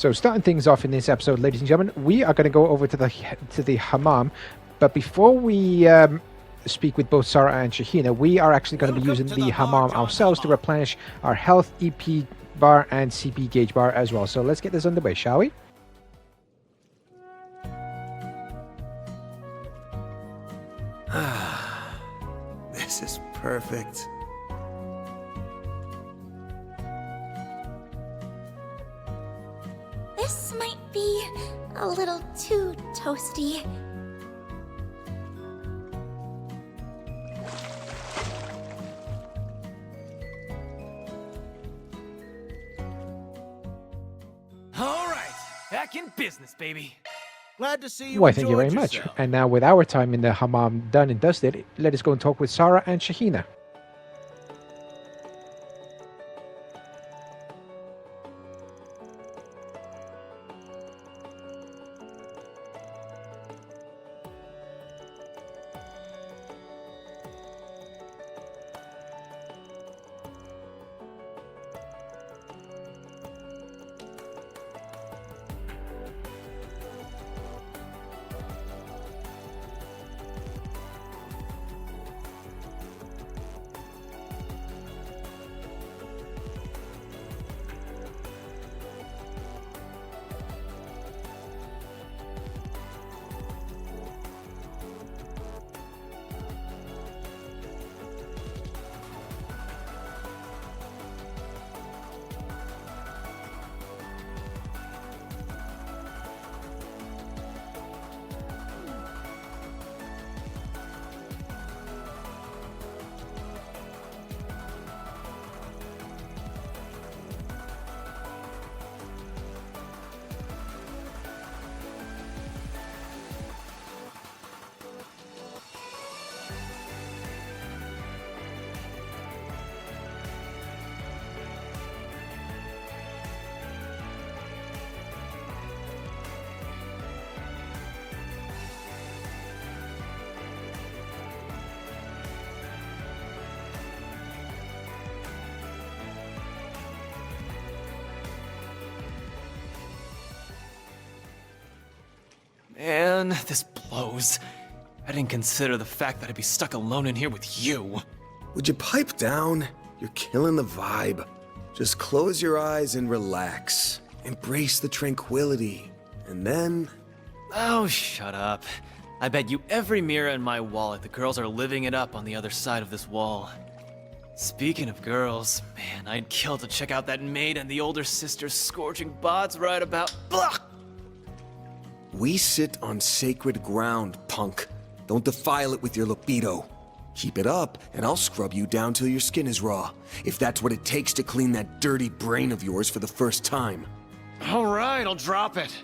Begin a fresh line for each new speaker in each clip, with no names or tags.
So starting things off in this episode, ladies and gentlemen, we are going to go over to the hammam. But before we speak with both Sarah and Shahina, we are actually going to be using the hammam ourselves to replenish our health, EP bar, and CP gauge bar as well. So let's get this underway, shall we?
This is perfect.
This might be a little too toasty.
All right, back in business, baby.
Glad to see you.
Why, thank you very
enjoyed
much.
yourself.
And now with our time in the hammam done and dusted, let us go and talk with Sarah and Shahina.
Man, this blows. I didn't consider the fact that I'd be stuck alone in here with you.
Would you pipe down? You're killing the vibe. Just close your eyes and relax. Embrace the tranquility. And then...
Oh, shut up. I bet you every mirror in my wallet the girls are living it up on the other side of this wall. Speaking of girls, man, I'd kill to check out that maid and the older sister's scorching bods right about... Blah!
We sit on sacred ground, punk. Don't defile it with your libido. Keep it up, and I'll scrub you down till your skin is raw, if that's what it takes to clean that dirty brain of yours for the first time.
All right, I'll drop it.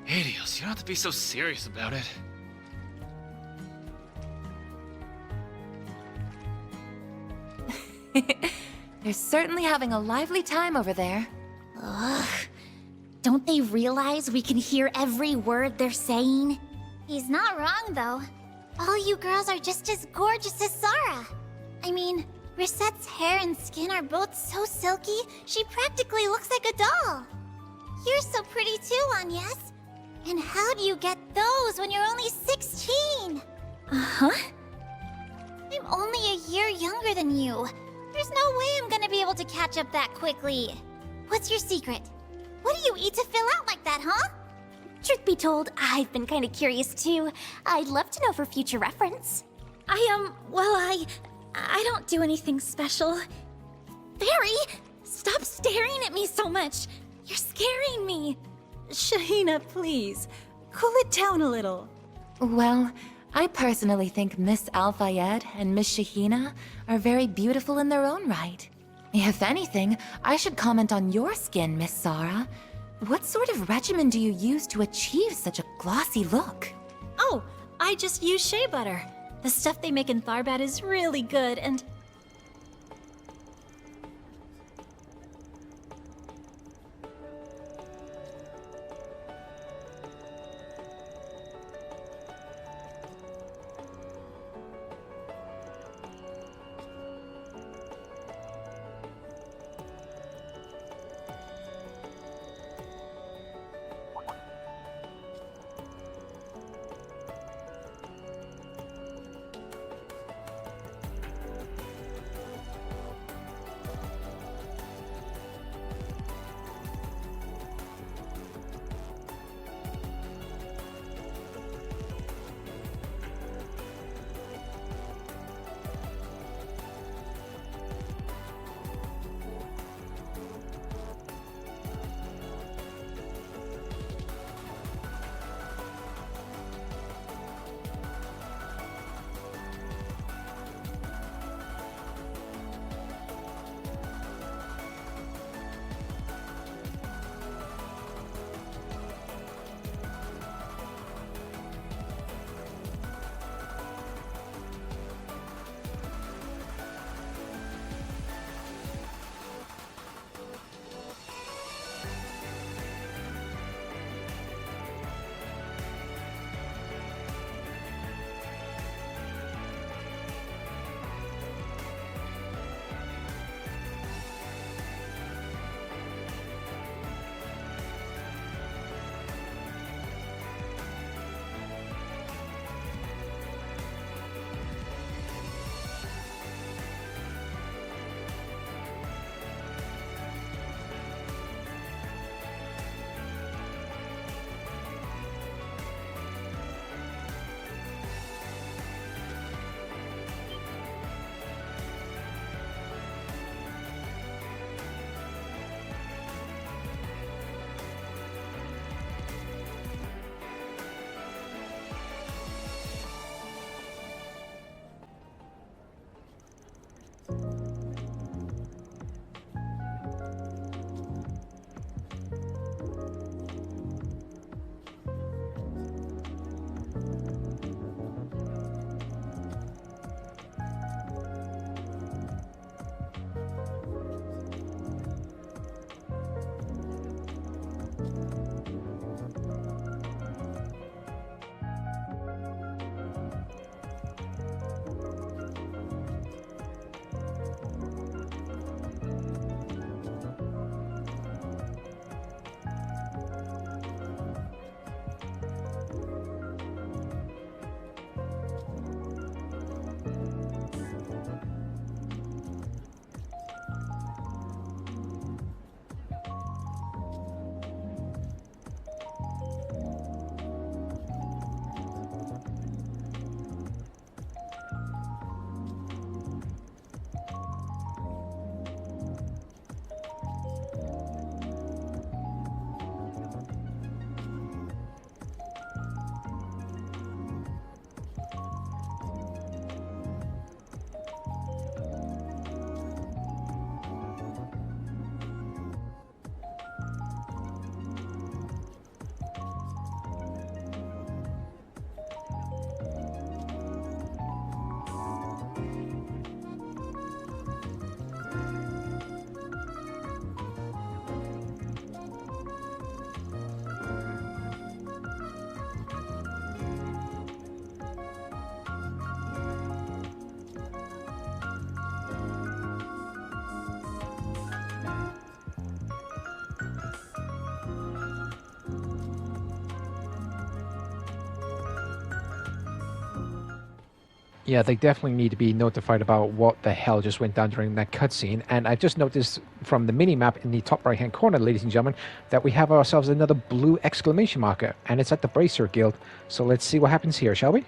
Adios, you don't have to be so serious about it.
They're certainly having a lively time over there.
Ugh. Don't they realize we can hear every word they're saying? He's not wrong, though. All you girls are just as gorgeous as Sarah. I mean, Risette's hair and skin are both so silky, she practically looks like a doll. You're so pretty too, Agnes. And how do you get those when you're only 16?
Uh-huh.
I'm only a year younger than you. There's no way I'm gonna be able to catch up that quickly. What's your secret? What do you eat to fill out like that, huh?
Truth be told, I've been kind of curious too. I'd love to know for future reference.
I don't do anything special.
Barry, stop staring at me so much. You're scaring me.
Shahina, please. Cool it down a little. Well, I personally think Miss Al-Fayed and Miss Shahina are very beautiful in their own right. If anything, I should comment on your skin, Miss Sarah. What sort of regimen do you use to achieve such a glossy look?
Oh, I just use shea butter. The stuff they make in Tharbad is really good, and...
Yeah, they definitely need to be notified about what the hell just went down during that cutscene. And I just noticed from the mini-map in the top right-hand corner, ladies and gentlemen, that we have ourselves another blue exclamation marker, and it's at the Bracer Guild. So let's see what happens here, shall we?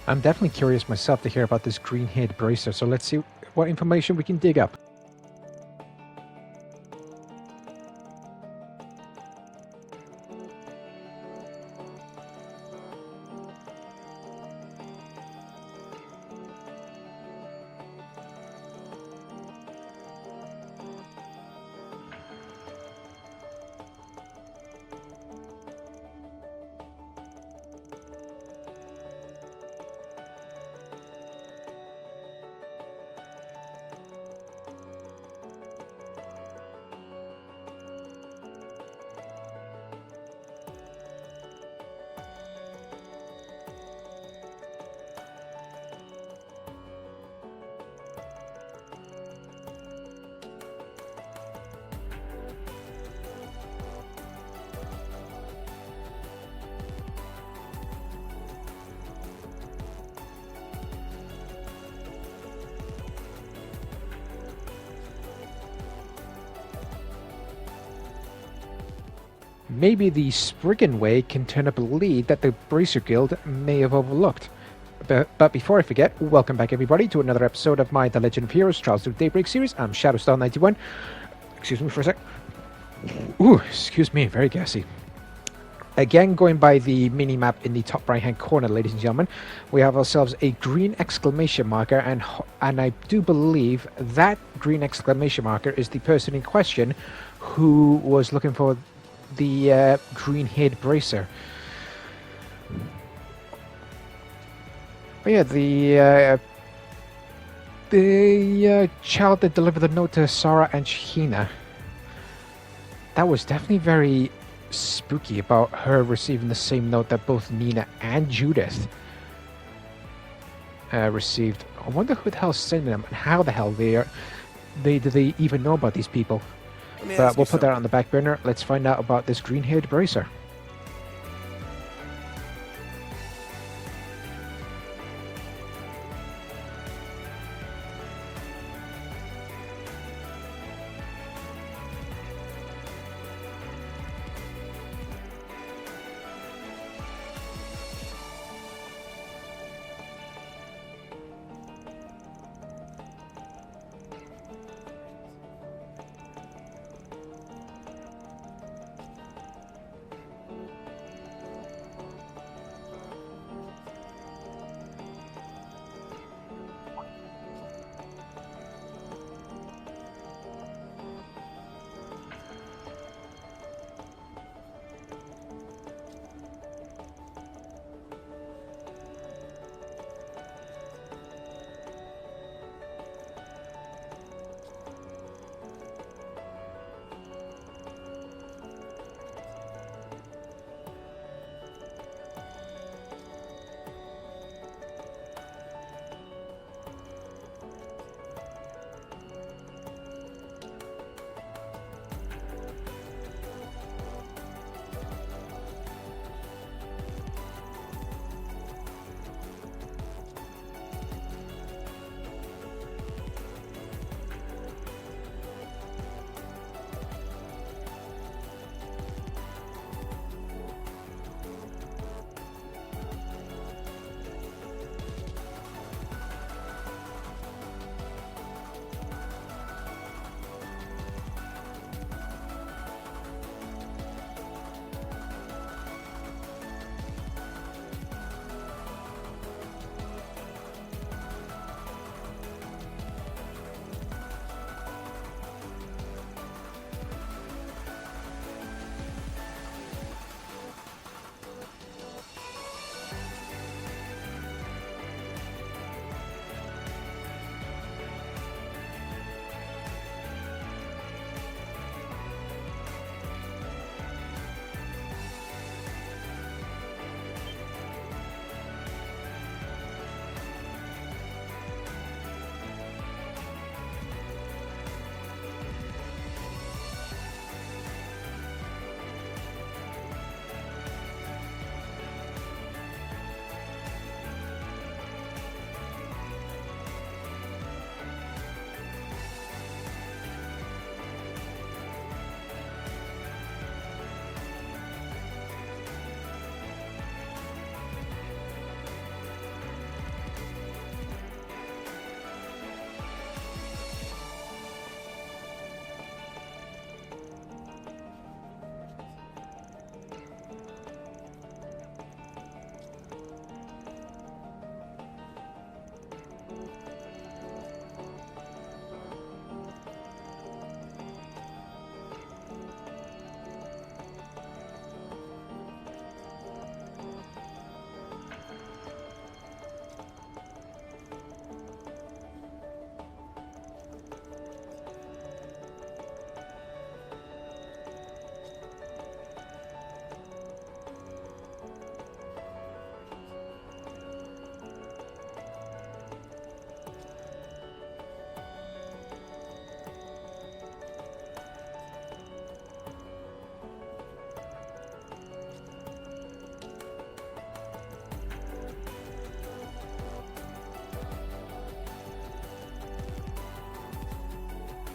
I'm definitely curious myself to hear about this green-haired bracer, so let's see what information we can dig up. Maybe the Spriggan way can turn up a lead that the Bracer Guild may have overlooked. But before I forget, welcome back everybody to another episode of my The Legend of Heroes Trials through Daybreak series. I'm Shadowstar91. Excuse me for a sec. Ooh, excuse me, very gassy. Again, going by the mini-map in the top right-hand corner, ladies and gentlemen, we have ourselves a green exclamation marker, and I do believe that green exclamation marker is the person in question who was looking for the green-haired bracer. But yeah, the child that delivered the note to Sarah and Shahina, that was definitely very spooky about her receiving the same note that both Nina and Judith received. I wonder who the hell's sending them and how the hell do they even know about these people? But we'll put that on the back burner. Let's find out about this green-haired bracer.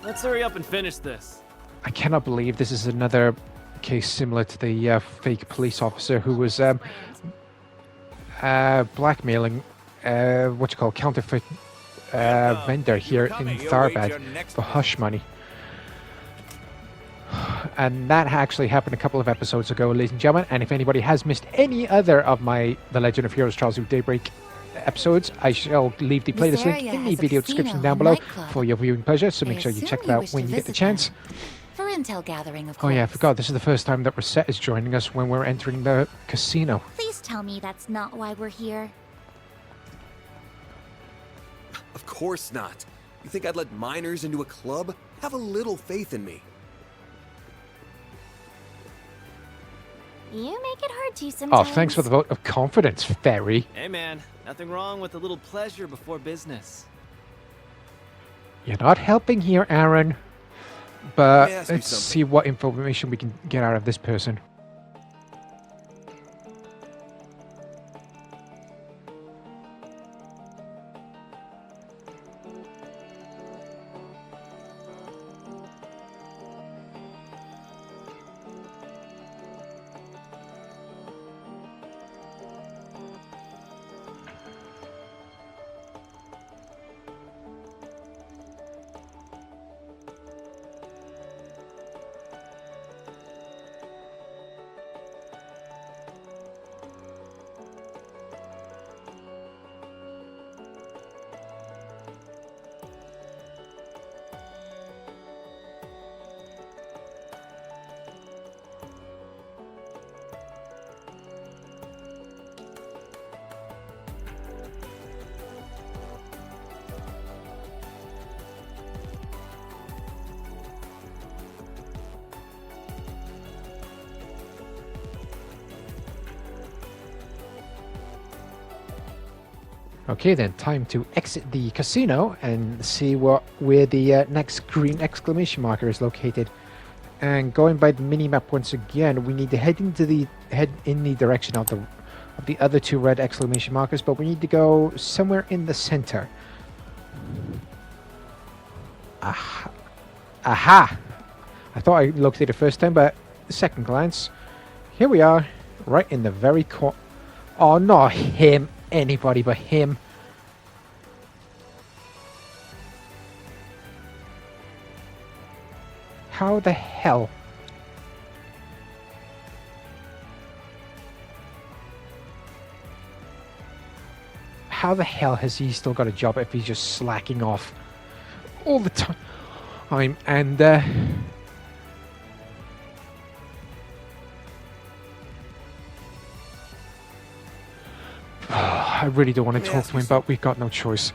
Let's hurry up and finish this.
I cannot believe this is another case similar to the fake police officer who was blackmailing counterfeit vendor here in Tharbad for hush money. And that actually happened a couple of episodes ago, ladies and gentlemen. And if anybody has missed any other of my The Legend of Heroes Trials of Daybreak episodes, I shall leave the playlist link in the video description down below for your viewing pleasure, so make sure you check it out when you get the chance.
For intel gathering, of
Oh
course.
yeah, I forgot, this is the first time that Rosette is joining us when we're entering the casino.
Please tell me that's not why we're here.
Of course not. You think I'd let minors into a club? Have a little faith in me.
You make it hard to sometimes.
Oh, thanks for the vote of confidence, Fairy.
Hey man, nothing wrong with a little pleasure before business.
You're not helping here, Aaron. But
May I ask you
let's
something?
see what information we can get out of this person. Okay then, time to exit the casino and see where the next green exclamation marker is located. And going by the mini-map once again, we need to head in the direction of the other two red exclamation markers, but we need to go somewhere in the center. Aha! Aha! I thought I located first time, but second glance, here we are, right in the very corner. Oh, not him! Anybody but him. How the hell? How the hell has he still got a job if he's just slacking off all the time? I really don't want to talk to him, but we've got no choice.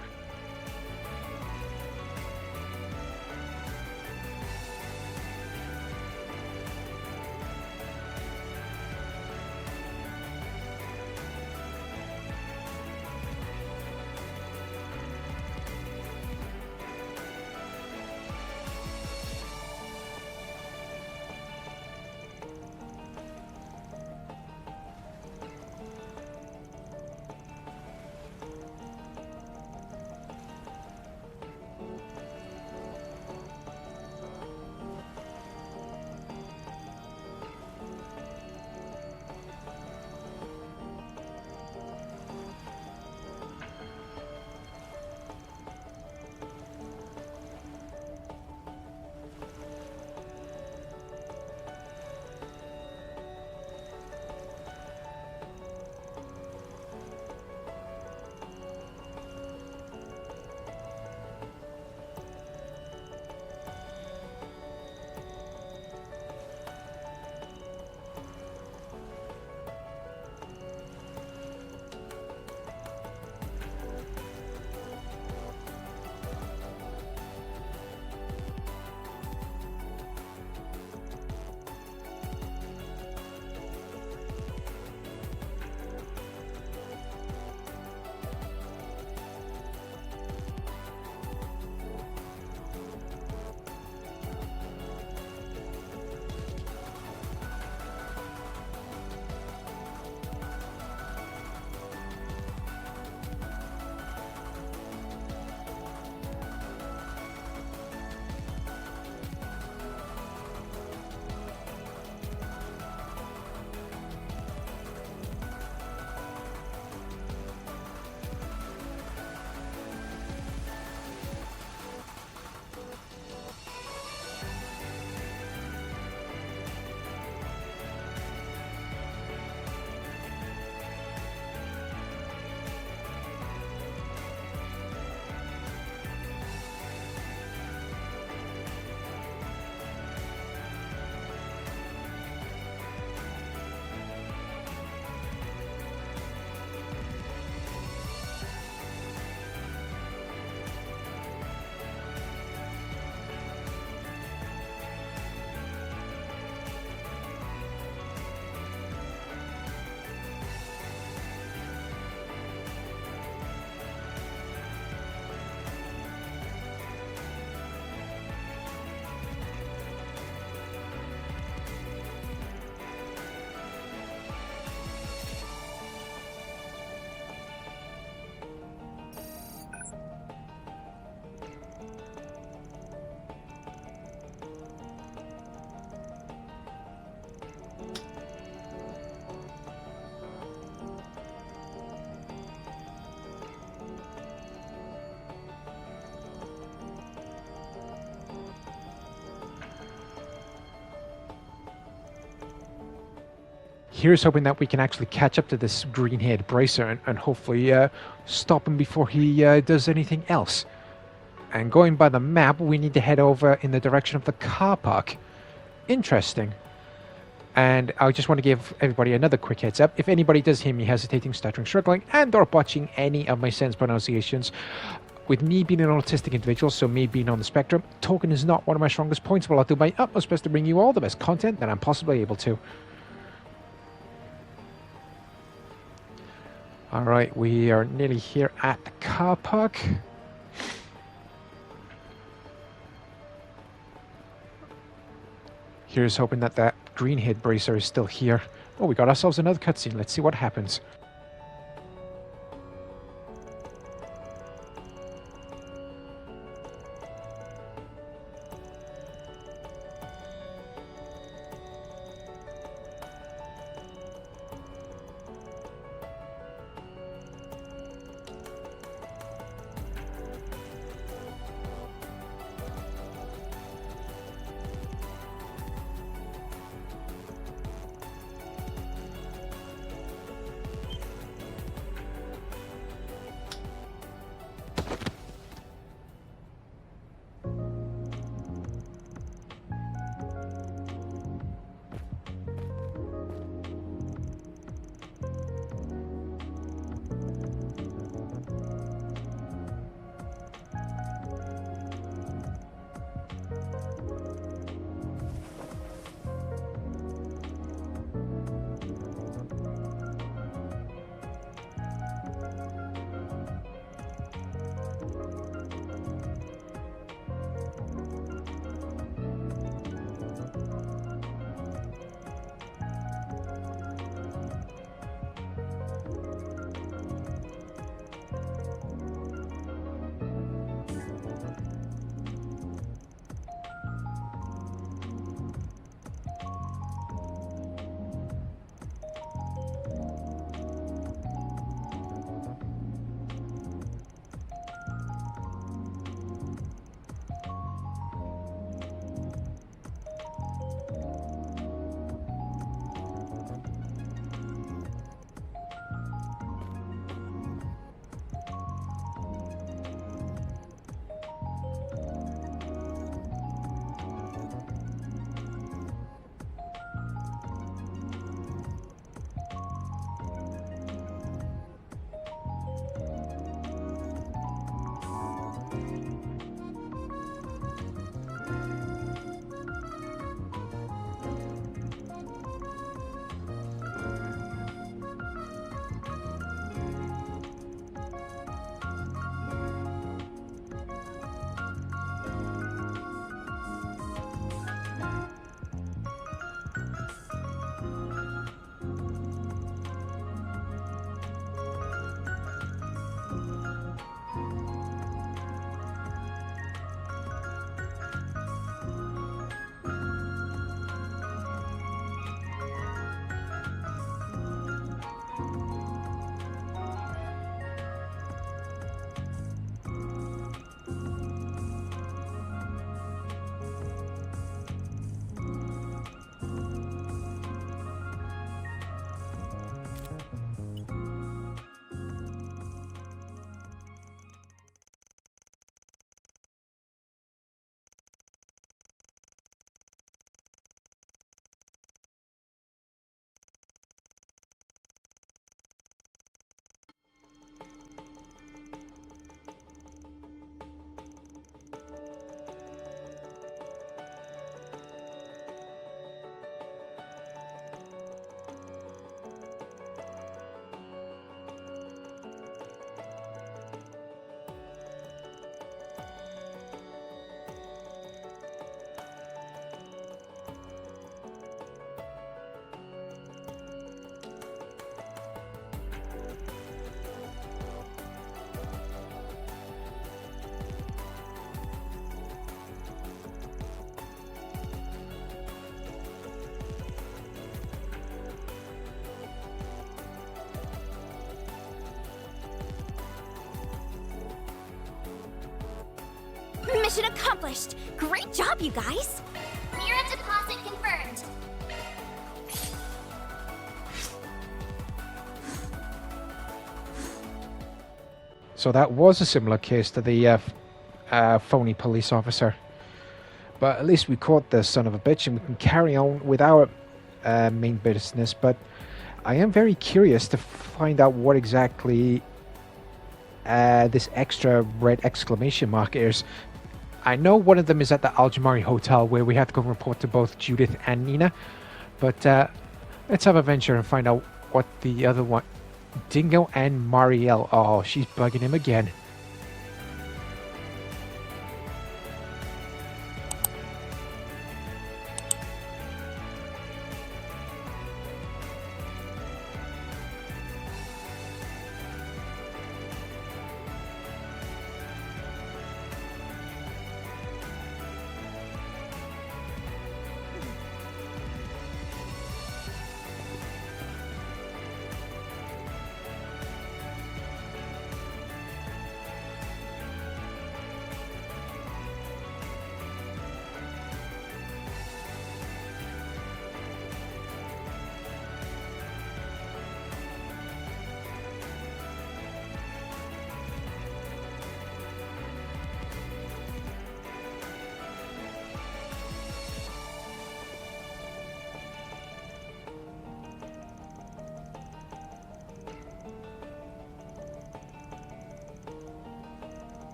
Here's hoping that we can actually catch up to this green-haired bracer and hopefully stop him before he does anything else. And going by the map, we need to head over in the direction of the car park. Interesting. And I just want to give everybody another quick heads up. If anybody does hear me hesitating, stuttering, struggling, and or botching any of my sentence pronunciations, with me being an autistic individual, so me being on the spectrum, talking is not one of my strongest points, but I'll do my utmost best to bring you all the best content that I'm possibly able to. Alright, we are nearly here at the car park. Here's hoping that that green-haired bracer is still here. Oh, we got ourselves another cutscene. Let's see what happens.
Mission accomplished! Great job, you guys!
Mirror deposit confirmed.
So that was a similar case to the phony police officer. But at least we caught the son of a bitch and we can carry on with our main business. But I am very curious to find out what exactly this extra red exclamation mark is. I know one of them is at the Aljamari Hotel where we have to go and report to both Judith and Nina. But let's have a venture and find out what the other one... Dingo and Marielle. Oh, she's bugging him again.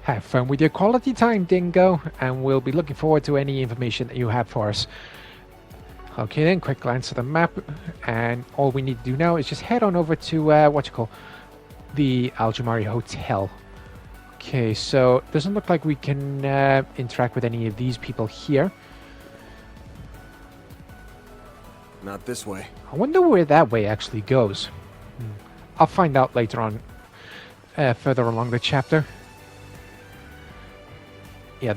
Have fun with your quality time, Dingo, and we'll be looking forward to any information that you have for us. Okay then, quick glance at the map, and all we need to do now is just head on over to, the Aljamari Hotel. Okay, so it doesn't look like we can interact with any of these people here.
Not this way.
I wonder where that way actually goes. I'll find out later on, further along the chapter. Yeah,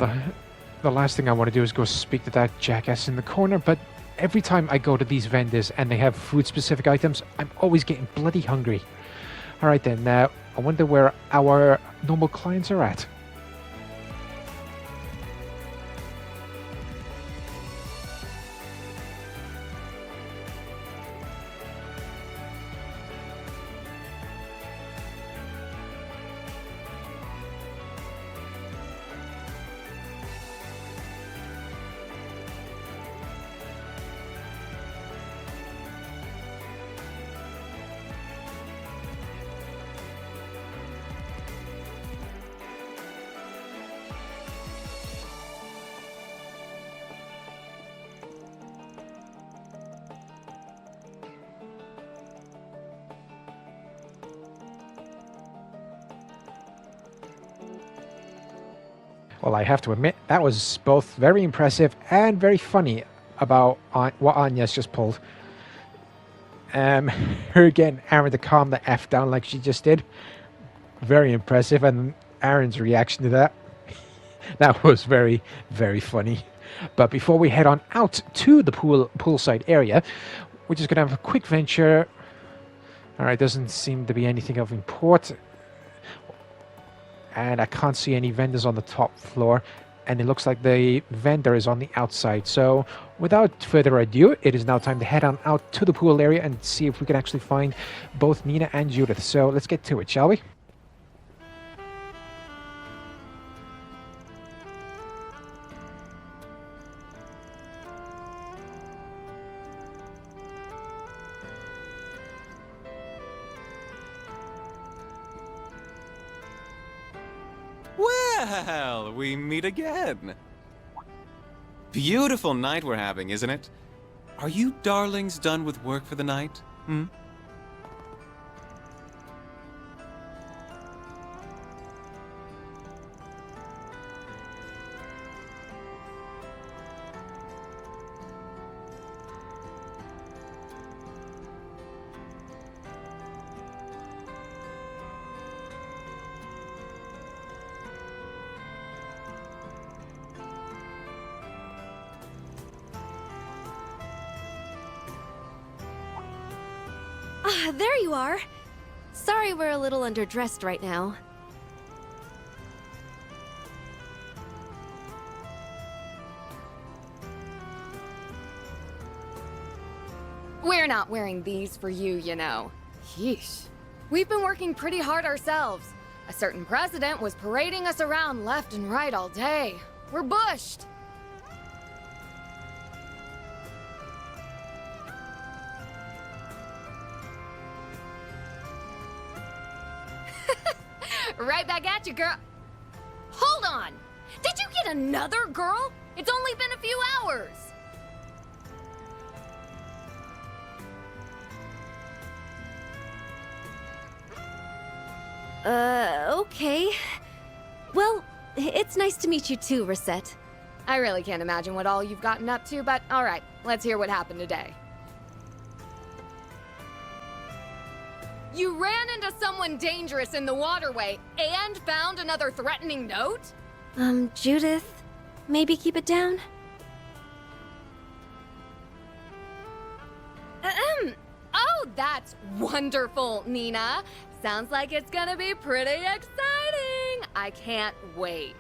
the last thing I want to do is go speak to that jackass in the corner, but every time I go to these vendors and they have food-specific items, I'm always getting bloody hungry. Alright then, I wonder where our normal clients are at. Well, I have to admit, that was both very impressive and very funny about what Anya's just pulled. Her getting Aaron to calm the F down like she just did. Very impressive, and Aaron's reaction to that. That was very, very funny. But before we head on out to the poolside area, we're just going to have a quick venture. Alright, doesn't seem to be anything of import. And I can't see any vendors on the top floor, and it looks like the vendor is on the outside. So without further ado, it is now time to head on out to the pool area and see if we can actually find both Nina and Judith. So let's get to it, shall we?
Well, we meet again. Beautiful night we're having, isn't it? Are you darlings done with work for the night?
Ah, there you are. Sorry we're a little underdressed right now.
We're not wearing these for you, you know. Yeesh. We've been working pretty hard ourselves. A certain president was parading us around left and right all day. We're bushed. Right back at you, girl. Hold on! Did you get another girl? It's only been a few hours.
Okay. Well, it's nice to meet you too, Rosette.
I really can't imagine what all you've gotten up to, but alright, let's hear what happened today. You ran into someone dangerous in the waterway and found another threatening note?
Judith, maybe keep it down?
Oh, that's wonderful, Nina. Sounds like it's gonna be pretty exciting. I can't wait.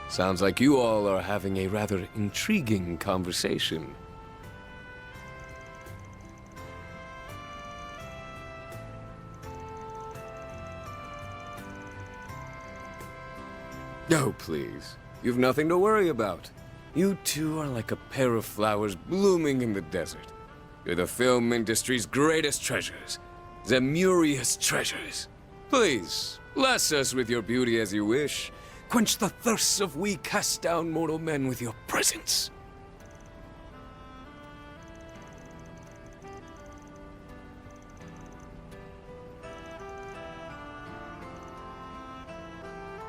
Sounds like you all are having a rather intriguing conversation. Oh, please. You've nothing to worry about. You two are like a pair of flowers blooming in the desert. You're the film industry's greatest treasures. Zemuria's treasures. Please, bless us with your beauty as you wish. Quench the thirsts of we cast-down mortal men with your presence.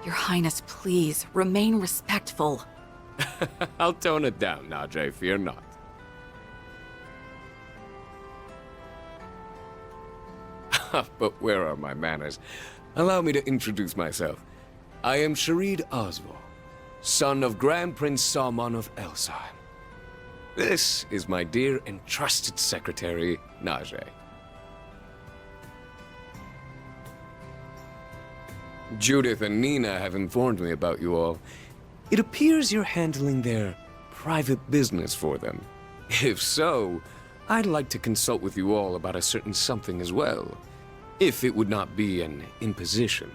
Your Highness, please, remain respectful.
I'll tone it down, Najee, fear not. But where are my manners? Allow me to introduce myself. I am Sharid Oswald, son of Grand Prince Salman of Elsheim. This is my dear and trusted secretary, Najee. Judith and Nina have informed me about you all. It appears you're handling their private business for them. If so, I'd like to consult with you all about a certain something as well, if it would not be an imposition.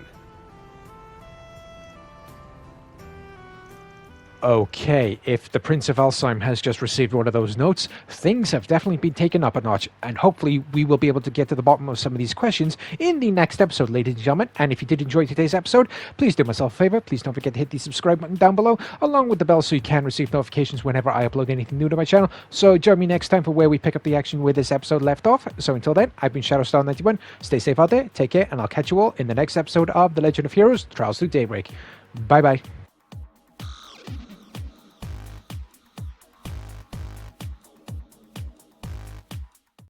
Okay, if the Prince of Alzheim has just received one of those notes, things have definitely been taken up a notch, and hopefully we will be able to get to the bottom of some of these questions in the next episode, ladies and gentlemen. And if you did enjoy today's episode, please do myself a favor. Please don't forget to hit the subscribe button down below, along with the bell so you can receive notifications whenever I upload anything new to my channel. So join me next time for where we pick up the action where this episode left off. So until then, I've been Shadowstar91. Stay safe out there, take care, and I'll catch you all in the next episode of The Legend of Heroes, Trials Through Daybreak. Bye-bye.